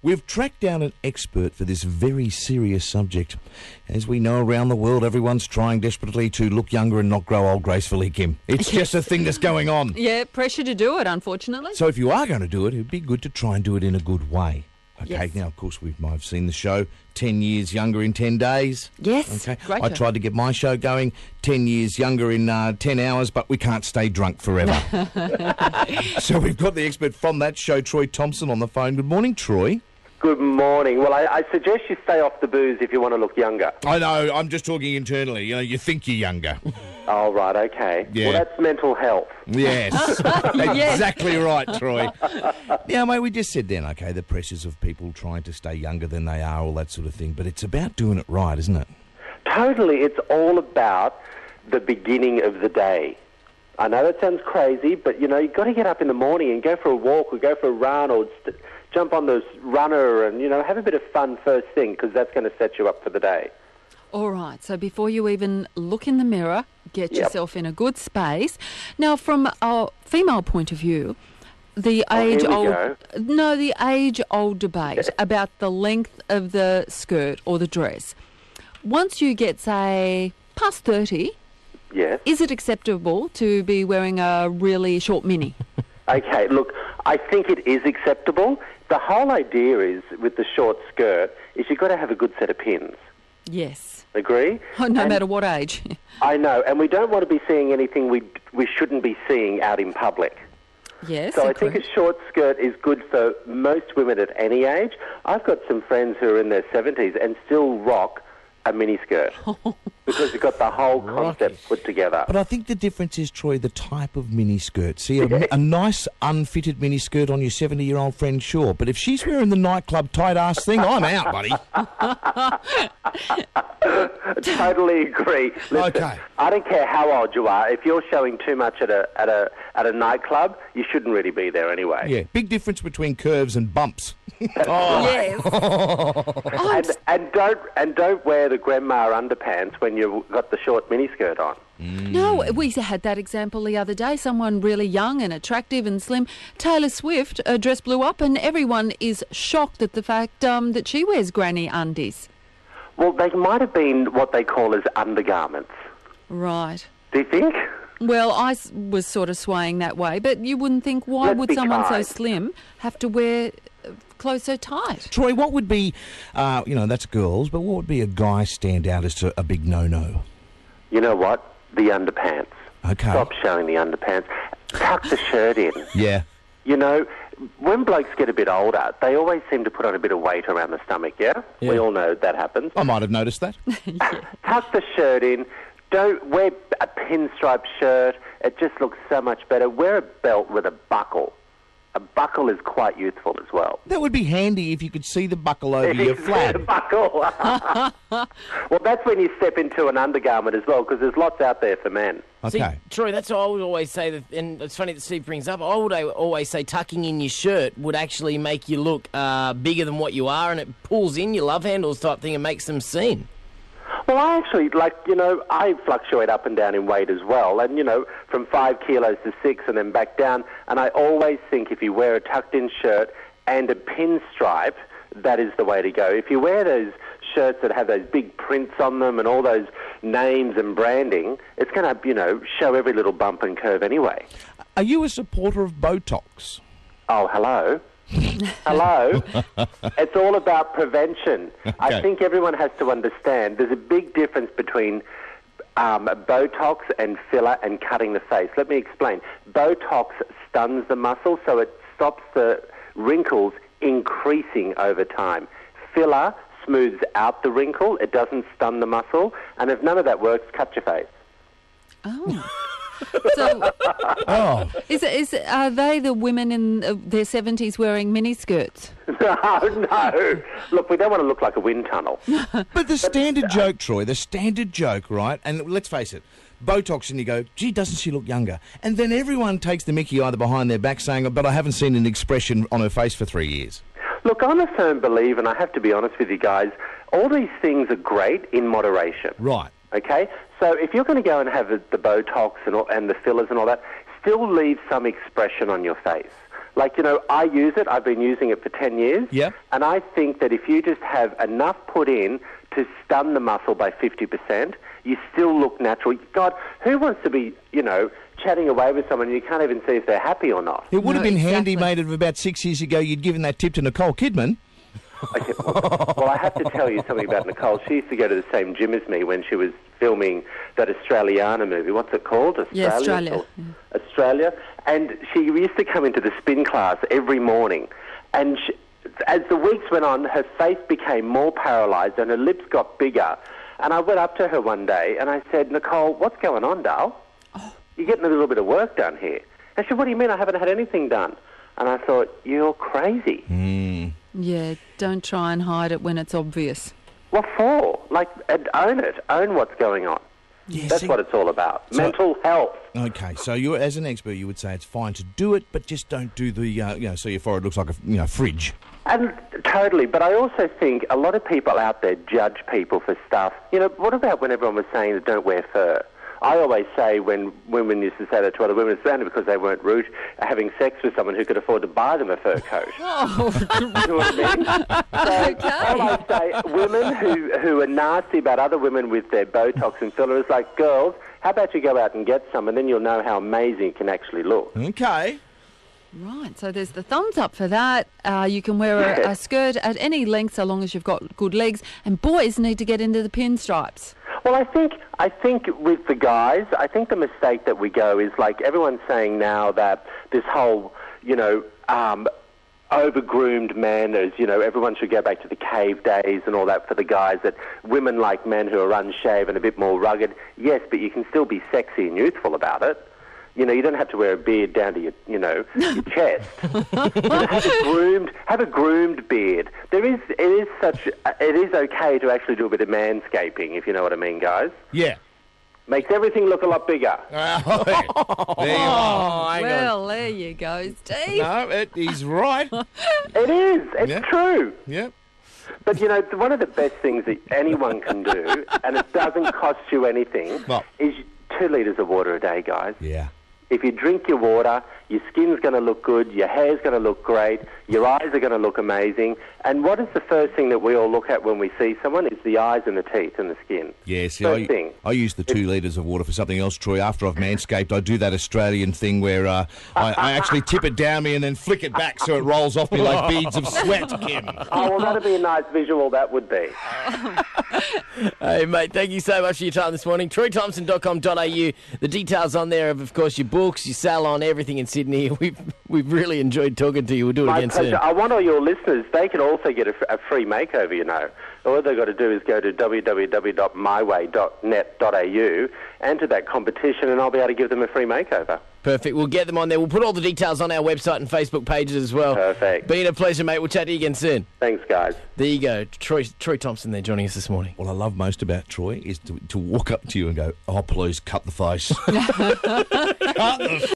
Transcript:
We've tracked down an expert for this very serious subject. As we know, around the world, everyone's trying desperately to look younger and not grow old gracefully, Kim. It's just a thing that's going on. Yeah, pressure to do it, unfortunately. So if you are going to do it, it'd be good to try and do it in a good way. Okay, Yes. Now, of course, I've seen the show, 10 years younger in 10 days. Yes, Okay, great I show. tried to get my show going 10 years younger in 10 hours, but we can't stay drunk forever. So we've got the expert from that show, Troy Thompson, on the phone. Good morning, Troy. Good morning. Well, I suggest you stay off the booze if you want to look younger. I know, I'm just talking internally. You know, you think you're younger. Oh, right, okay. Yeah. Well, that's mental health. Yes, exactly right, Troy. Yeah, mate, we just said then, okay, the pressures of people trying to stay younger than they are, all that sort of thing, but it's about doing it right, isn't it? Totally. It's all about the beginning of the day. I know that sounds crazy, but, you know, you've got to get up in the morning and go for a walk or go for a run or jump on the runner and, you know, have a bit of fun first thing because that's going to set you up for the day. All right, so before you even look in the mirror, get yourself in a good space. Now, from a female point of view, the age-old debate about the length of the skirt or the dress. Once you get, say, past 30, Yes. is it acceptable to be wearing a really short mini? Okay, look, I think it is acceptable. The whole idea is, with the short skirt, is you've got to have a good set of pins. Yes. Agree? No matter what age. I know, and we don't want to be seeing anything we shouldn't be seeing out in public. Yes, So I think a short skirt is good for most women at any age. I've got some friends who are in their 70s and still rock a miniskirt because you've got the whole concept put together. But I think the difference is, Troy, the type of miniskirt. See, a nice unfitted miniskirt on your 70-year-old friend, sure. But if she's wearing the nightclub tight-ass thing, I'm out, buddy. Totally agree. Listen, Okay. I don't care how old you are. If you're showing too much at a nightclub, you shouldn't really be there anyway. Yeah, big difference between curves and bumps. Yes. And don't wear the grandma underpants when you've got the short miniskirt on. No, we had that example the other day. Someone really young and attractive and slim. Taylor Swift, her dress blew up and everyone is shocked at the fact that she wears granny undies. Well, they might have been what they call as undergarments. Right. Do you think? Well, I was sort of swaying that way, but you wouldn't think, why Let's would be someone kind. so slim have to wear clothes so tight? Troy, what would be, that's girls, but what would be a guy stand out as to a big no-no? You know what? The underpants. Okay. Stop showing the underpants. Tuck the shirt in. Yeah. You know, when blokes get a bit older, they always seem to put on a bit of weight around the stomach, yeah? We all know that happens. I might have noticed that. Tuck the shirt in. Don't wear a pinstripe shirt. It just looks so much better. Wear a belt with a buckle. A buckle is quite youthful as well. That would be handy if you could see the buckle over your The flab. buckle. Well, that's when you step into an undergarment as well, because there's lots out there for men. Okay. See, Troy, that's what I would always say, and it's funny that Steve brings up, I would always say tucking in your shirt would actually make you look bigger than what you are, and it pulls in your love handles type thing and makes them seen. Well, I actually, I fluctuate up and down in weight as well, and, from 5 kilos to 6 and then back down, and I always think if you wear a tucked-in shirt and a pinstripe, that is the way to go. If you wear those shirts that have those big prints on them and all those names and branding, it's going to, show every little bump and curve anyway. Are you a supporter of Botox? Oh, hello. Hello. It's all about prevention. I think everyone has to understand there's a big difference between Botox and filler and cutting the face. Let me explain. Botox stuns the muscle, so it stops the wrinkles increasing over time. Filler smooths out the wrinkle. It doesn't stun the muscle. And if none of that works, cut your face. Oh. So, are they the women in their 70s wearing miniskirts? No. Look, we don't want to look like a wind tunnel. But the standard joke, Troy, right? And let's face it, Botox, and you go, gee, doesn't she look younger? And then everyone takes the mickey either behind their back saying, but I haven't seen an expression on her face for 3 years. Look, I'm a firm believer, and I have to be honest with you guys, all these things are great in moderation. Right. Okay? So if you're going to go and have the Botox and the fillers and all that, still leave some expression on your face. Like, I use it. I've been using it for 10 years. Yeah. And I think that if you just have enough put in to stun the muscle by 50%, you still look natural. God, who wants to be, chatting away with someone and you can't even see if they're happy or not? It would have been handy, exactly. mate, of about 6 years ago you'd given that tip to Nicole Kidman. Okay, well, I have to tell you something about Nicole. She used to go to the same gym as me when she was filming that Australiana movie. What's it called? Australia. Australia. And she used to come into the spin class every morning. And as the weeks went on, her face became more paralysed and her lips got bigger. And I went up to her one day and I said, Nicole, what's going on, Dal? You're getting a little bit of work done here. And she said, what do you mean? I haven't had anything done. And I thought, you're crazy. Yeah, don't try and hide it when it's obvious. What for? Own it. Own what's going on. Yeah, That's what it's all about. Mental health. Okay, so you, as an expert, you would say it's fine to do it, but just don't do the, so your forehead looks like a, fridge. And totally, but I also think a lot of people out there judge people for stuff. What about when everyone was saying that don't wear fur? I always say when women used to say that to other women, it's only because they weren't rude having sex with someone who could afford to buy them a fur coat. You know what I mean? So all I say, women who are nasty about other women with their Botox and fillers, like, girls, how about you go out and get some and then you'll know how amazing it can actually look. Okay. Right, so there's the thumbs up for that. You can wear a skirt at any length so long as you've got good legs. And boys need to get into the pinstripes. Well, I think with the guys, I think the mistake that we go is, like, everyone's saying now that this whole, over-groomed man is, everyone should go back to the cave days and all that for the guys, that women like men who are unshaven, a bit more rugged. Yes, but you can still be sexy and youthful about it. You don't have to wear a beard down to your, your chest. Have a groomed beard. It is okay to actually do a bit of manscaping, if you know what I mean, guys. Yeah. Makes everything look a lot bigger. There you are. Well, there you go, Steve. No, he's right. It is. It's true. Yep. But, one of the best things that anyone can do, and it doesn't cost you anything, is 2 litres of water a day, guys. Yeah. If you drink your water, your skin's going to look good, your hair's going to look great, your eyes are going to look amazing. And what is the first thing that we all look at when we see someone? It's the eyes and the teeth and the skin. Yeah, see, I use the 2 litres of water for something else, Troy. After I've manscaped, I do that Australian thing where I actually tip it down me and then flick it back so it rolls off me like beads of sweat, Kim. Oh, well, that'd be a nice visual, that would be. Hey, mate, thank you so much for your time this morning. TroyThompson.com.au. The details on there of course, your books, your salon, everything in Sydney. We've really enjoyed talking to you. We'll do it again soon. I want all your listeners, they can also get a free makeover, All they've got to do is go to www.myway.net.au, enter that competition, and I'll be able to give them a free makeover. Perfect. We'll get them on there. We'll put all the details on our website and Facebook pages as well. Perfect. Been a pleasure, mate. We'll chat to you again soon. Thanks, guys. There you go. Troy Thompson there joining us this morning. What I love most about Troy is to walk up to you and go, oh, please, cut the face. Cut the